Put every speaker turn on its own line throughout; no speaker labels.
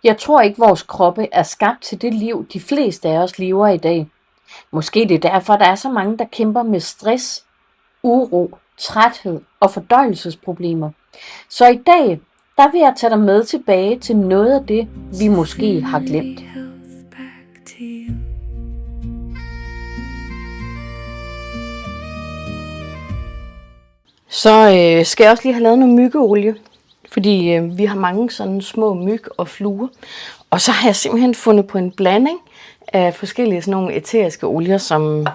Jeg tror ikke, vores kroppe er skabt til det liv, de fleste af os lever i dag. Måske det er derfor, der er så mange, der kæmper med stress, uro, træthed og fordøjelsesproblemer. Så i dag, der vil jeg tage dig med tilbage til noget af det, vi måske har glemt. Så skal jeg også lige have lavet noget myggeolie, fordi vi har mange sådan små myg og fluer. Og så har jeg simpelthen fundet på en blanding af forskellige sådan nogle æteriske olier, som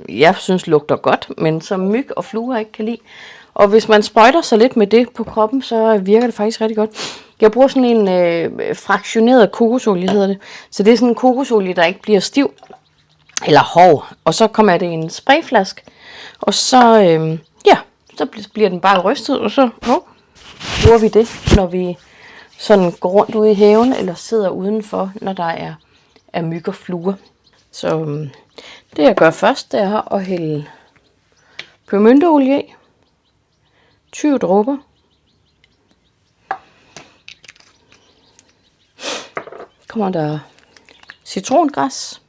jeg synes lugter godt, men som myg og fluer ikke kan lide. Og hvis man sprøjter sig lidt med det på kroppen, så virker det faktisk rigtig godt. Jeg bruger sådan en fraktioneret kokosolie, hedder det. Så det er sådan en kokosolie, der ikke bliver stiv eller hård. Og så kommer det i en sprayflaske, og så, så bliver den bare rystet, og så bruger vi det, når vi sådan går rundt ude i haven, eller sidder udenfor, når der er myg og fluer. Så det jeg gør først, det er at hælde pebermynteolie i. 20 dråber. Kommer der citrongræs.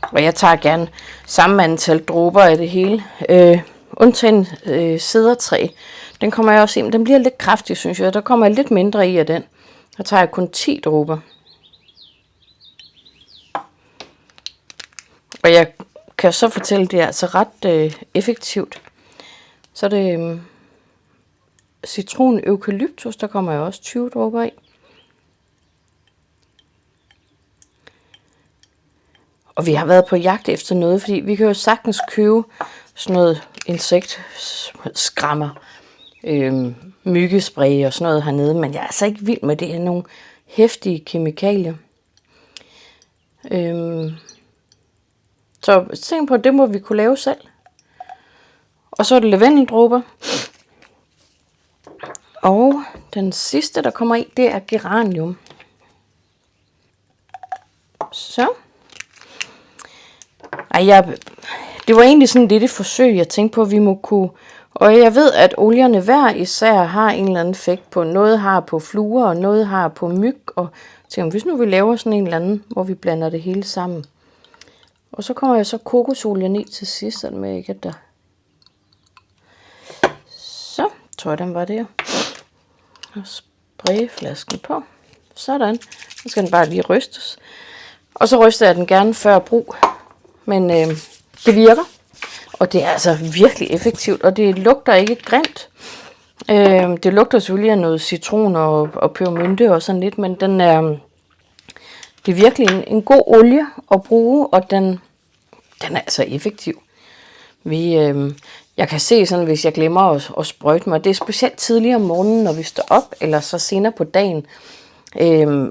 Og jeg tager gerne samme antal dråber af det hele. Undtagen cedertræ. Den kommer jeg også i, men den bliver lidt kraftig, synes jeg. Der kommer lidt mindre i af den. Der tager jeg kun 10 dråber. Og jeg kan så fortælle, at det er altså ret effektivt. Så er det citron eukalyptus, der kommer jeg også 20 dråber i. Og vi har været på jagt efter noget, fordi vi kan jo sagtens købe sådan noget insektskrammer, myggespray og sådan noget hernede, men jeg er altså ikke vild med det her nogle heftige kemikalier. Så tænk på, at det må vi kunne lave selv. Og så er det lavendeldråber. Og den sidste, der kommer i, det er geranium. Så. Det var egentlig sådan lidt et forsøg, jeg tænkte på, at vi må kunne. Og jeg ved, at olierne hver især har en eller anden effekt på. Noget har på fluer, og noget har på myg. Og tænkte, hvis nu vi laver sådan en eller anden, hvor vi blander det hele sammen. Og så kommer jeg så kokosolien i til sidst, sådan med ikke der. Så tror jeg, den var der. Og spraye flasken på. Sådan. Så skal den bare lige rystes. Og så ryster jeg den gerne før brug. Men det virker. Og det er altså virkelig effektivt. Og det lugter ikke grimt. Det lugter selvfølgelig af noget citron og pebermynte og sådan lidt. Men det er virkelig en god olie at bruge. Og den er altså effektiv. Jeg kan se sådan, hvis jeg glemmer at sprøjte mig. Det er specielt tidligere om morgenen, når vi står op. Eller så senere på dagen.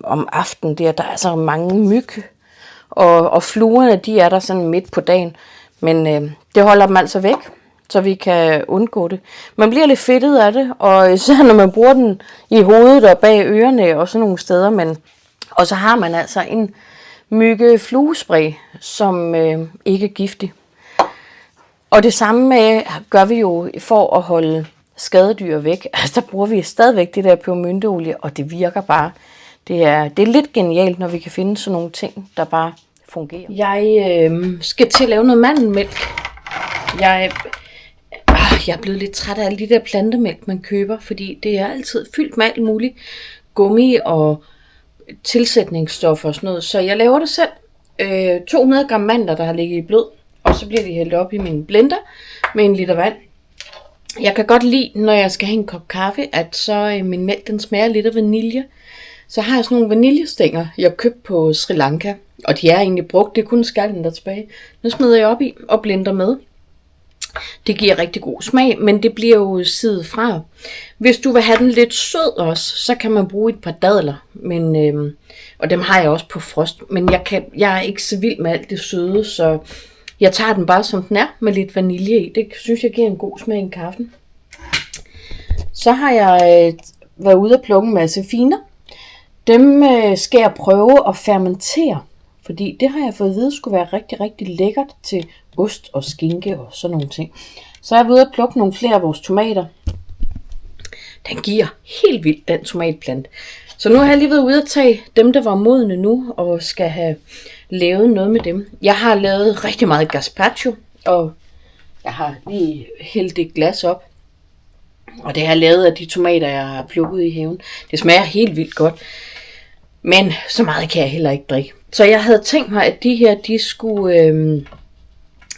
Om aftenen der er så mange myg. Og fluerne, de er der sådan midt på dagen. Men det holder dem altså væk, så vi kan undgå det. Man bliver lidt fedtet af det, og især når man bruger den i hovedet og bag ørerne og sådan nogle steder. Og så har man altså en myggefluespray, som ikke er giftig. Og det samme gør vi jo for at holde skadedyr væk. Altså der bruger vi stadigvæk det der pebermynteolie, og det virker bare. Det er lidt genialt, når vi kan finde sådan nogle ting, der bare fungerer. Jeg skal til at lave noget mandelmælk. Jeg er blevet lidt træt af alle de der plantemælk, man køber, fordi det er altid fyldt med alt muligt gummi og tilsætningsstoffer og sådan noget. Så jeg laver det selv. 200 gram mandler, der har ligget i blød, og så bliver de hældt op i min blender med 1 liter vand. Jeg kan godt lide, når jeg skal have en kop kaffe, at så min mælk den smager lidt af vanilje. Så har jeg sådan nogle vaniljestænger, jeg købte på Sri Lanka. Og de er egentlig brugt, det er kun skallen der er tilbage. Nu smider jeg op i og blender med. Det giver rigtig god smag, men det bliver jo sidet fra. Hvis du vil have den lidt sød også, så kan man bruge et par dadler. Og dem har jeg også på frost. Men jeg er ikke så vild med alt det søde, så jeg tager den bare som den er med lidt vanilje i. Det synes jeg giver en god smag i kaffen. Så har jeg været ude og plukke en masse finer. Dem skal jeg prøve at fermentere, fordi det har jeg fået at vide skulle være rigtig, rigtig lækkert til ost og skinke og sådan nogle ting. Så er jeg ude at plukke nogle flere af vores tomater. Den giver helt vildt, den tomatplante. Så nu har jeg lige været ude at tage dem, der var modne nu, og skal have lavet noget med dem. Jeg har lavet rigtig meget gazpacho, og jeg har lige hældt et glas op. Og det har jeg lavet af de tomater, jeg har plukket i haven. Det smager helt vildt godt. Men så meget kan jeg heller ikke drikke. Så jeg havde tænkt mig, at de her, de skulle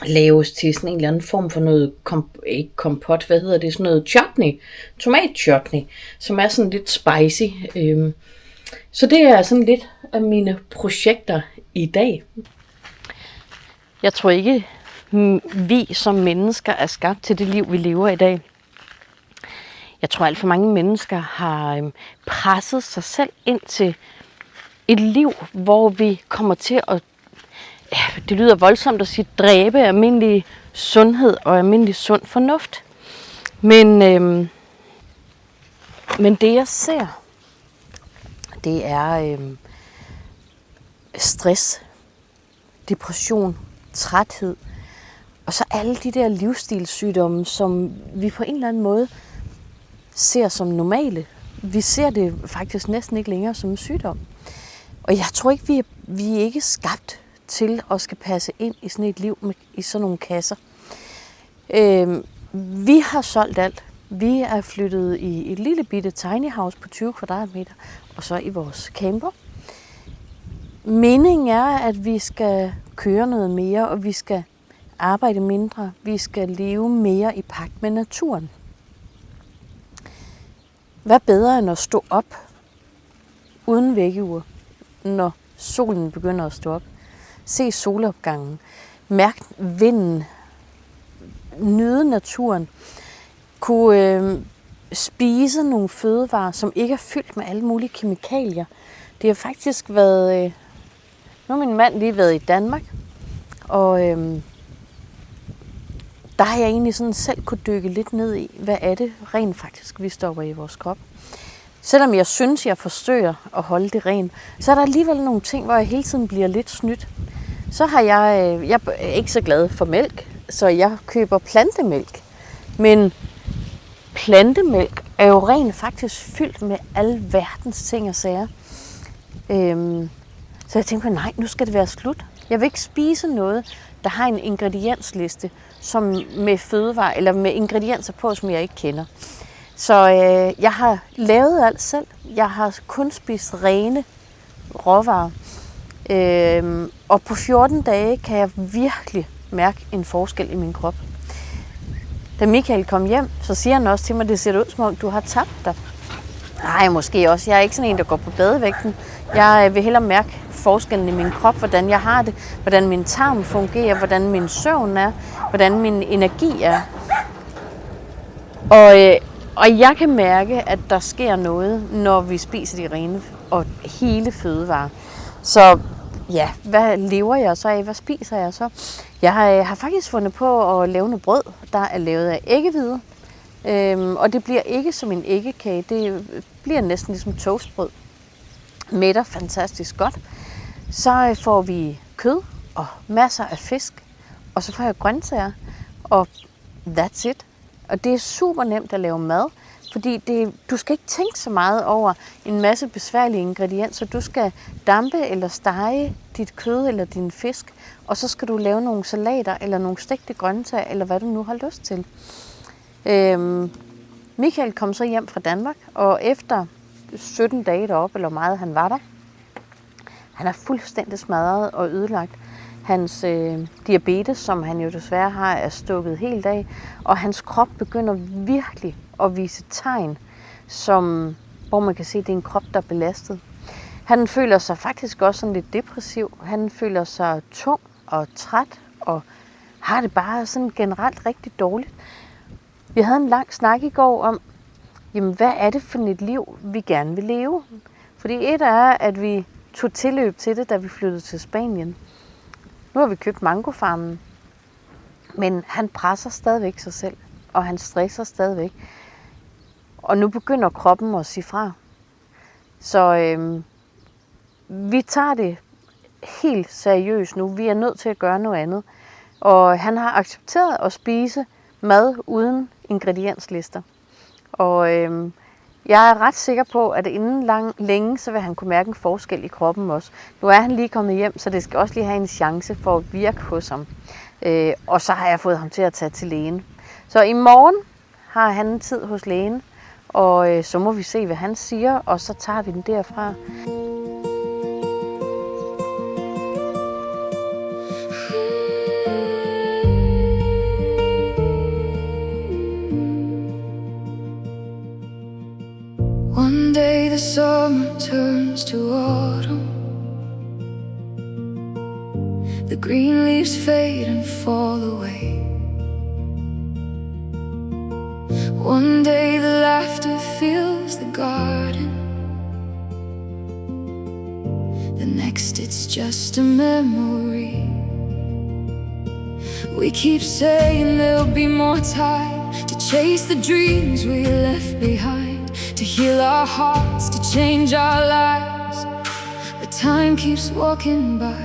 laves til sådan en eller anden form for noget, ikke kompot, hvad hedder det, sådan noget chutney, tomatchutney, som er sådan lidt spicy. Så det er sådan lidt af mine projekter i dag. Jeg tror ikke, vi som mennesker er skabt til det liv, vi lever i dag. Jeg tror, alt for mange mennesker har presset sig selv ind til et liv, hvor vi kommer til at, det lyder voldsomt at sige, dræbe almindelig sundhed og almindelig sund fornuft. Men det jeg ser, det er stress, depression, træthed, og så alle de der livsstilssygdomme, som vi på en eller anden måde ser som normale. Vi ser det faktisk næsten ikke længere som en sygdom. Og jeg tror ikke, vi er ikke skabt til at skal passe ind i sådan et liv i sådan nogle kasser. Vi har solgt alt. Vi er flyttet i et lille bitte tiny house på 20 kvadratmeter, og så i vores camper. Meningen er, at vi skal køre noget mere, og vi skal arbejde mindre. Vi skal leve mere i pagt med naturen. Hvad bedre end at stå op uden vækkeur, når solen begynder at stå op? Se solopgangen, mærke vinden, nyde naturen, kunne spise nogle fødevarer, som ikke er fyldt med alle mulige kemikalier. Det har faktisk været, nu har min mand lige været i Danmark, og der har jeg egentlig sådan selv kunne dykke lidt ned i, hvad er det rent faktisk, vi stopper i vores krop. Selvom jeg synes, jeg forsøger at holde det rent, så er der alligevel nogle ting, hvor jeg hele tiden bliver lidt snydt. Så har jeg er ikke så glad for mælk, så jeg køber plantemælk. Men plantemælk er jo rent faktisk fyldt med alle verdens ting og sager. Så jeg tænker, nej, nu skal det være slut. Jeg vil ikke spise noget, der har en ingrediensliste som med fødevarer, eller med ingredienser på, som jeg ikke kender. Så jeg har lavet alt selv. Jeg har kun spist rene råvarer. Og på 14 dage kan jeg virkelig mærke en forskel i min krop. Da Michael kom hjem, så siger han også til mig, det ser ud som om, du har tabt dig. Nej, måske også. Jeg er ikke sådan en, der går på badevægten. Jeg vil hellere mærke forskellen i min krop, hvordan jeg har det, hvordan min tarm fungerer, hvordan min søvn er, hvordan min energi er. Og jeg kan mærke, at der sker noget, når vi spiser de rene og hele fødevarer. Så ja, hvad lever jeg så af? Hvad spiser jeg så? Jeg har faktisk fundet på at lave noget brød, der er lavet af æggehvide. Og det bliver ikke som en æggekage, det bliver næsten ligesom toastbrød. Mætter fantastisk godt. Så får vi kød og masser af fisk, og så får jeg grøntsager, og that's it. Og det er super nemt at lave mad, fordi du skal ikke tænke så meget over en masse besværlige ingredienser. Du skal dampe eller stege dit kød eller din fisk, og så skal du lave nogle salater eller nogle stegte grøntsager, eller hvad du nu har lyst til. Michael kom så hjem fra Danmark, og efter 17 dage deroppe, eller meget han var der, han er fuldstændig smadret og ødelagt. Hans diabetes, som han jo desværre har, er stukket helt af, og hans krop begynder virkelig at vise tegn, hvor man kan se, at det er en krop, der er belastet. Han føler sig faktisk også sådan lidt depressiv. Han føler sig tung og træt, og har det bare sådan generelt rigtig dårligt. Vi havde en lang snak i går om, jamen, hvad er det for et liv, vi gerne vil leve? Fordi et er, at vi tog tilløb til det, da vi flyttede til Spanien. Nu har vi købt mangofarmen, men han presser stadigvæk sig selv, og han stresser stadigvæk. Og nu begynder kroppen at sige fra. Så vi tager det helt seriøst nu. Vi er nødt til at gøre noget andet. Og han har accepteret at spise mad uden ingredienslister. Og Jeg er ret sikker på, at inden længe, så vil han kunne mærke en forskel i kroppen også. Nu er han lige kommet hjem, så det skal også lige have en chance for at virke hos ham. Og så har jeg fået ham til at tage til lægen. Så i morgen har han en tid hos lægen, og så må vi se, hvad han siger, og så tager vi den derfra.
One day the summer turns to autumn. The green leaves fade and fall away. One day the laughter fills the garden. The next it's just a memory. We keep saying there'll be more time to chase the dreams we left behind, to heal our hearts, to change our lives. But time keeps walking by.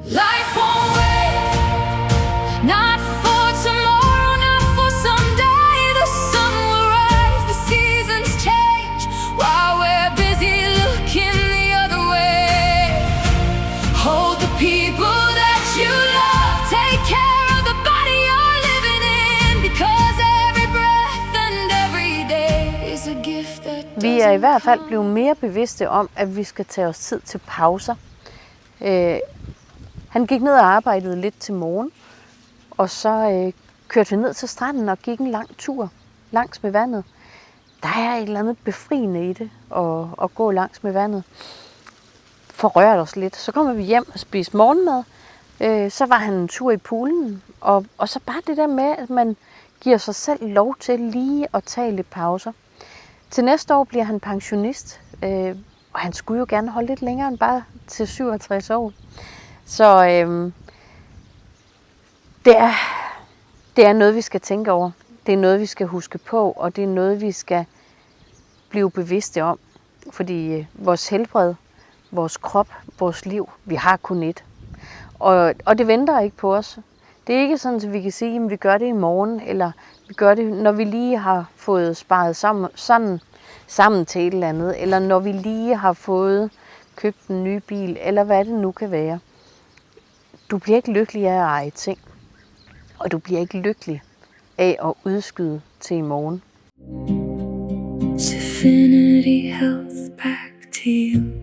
Life won't wait, not for tomorrow, not for someday. The sun will rise, the seasons change, while we're busy looking the other way. Hold the people that you love, take care of the body you're living in, because every breath and every day is a gift that
Vi er i hvert fald blevet mere bevidste om, at vi skal tage os tid til pauser. Han gik ned og arbejdede lidt til morgen, og så kørte vi ned til stranden og gik en lang tur langs med vandet. Der er et eller andet befriende i det at gå langs med vandet. Forrørt os lidt. Så kommer vi hjem og spiser morgenmad. Så var han en tur i poolen. Og så bare det der med, at man giver sig selv lov til lige at tage lidt pauser. Til næste år bliver han pensionist, og han skulle jo gerne holde lidt længere end bare til 67 år. Så det er noget, vi skal tænke over. Det er noget, vi skal huske på, og det er noget, vi skal blive bevidste om. Fordi vores helbred, vores krop, vores liv, vi har kun ét. Og det venter ikke på os. Det er ikke sådan, at vi kan sige, at vi gør det i morgen, eller vi gør det, når vi lige har fået sparet sammen til et eller andet, eller når vi lige har fået købt en ny bil, eller hvad det nu kan være. Du bliver ikke lykkelig af at eje ting, og du bliver ikke lykkelig af at udskyde til i morgen.
Affinity Health, back to you.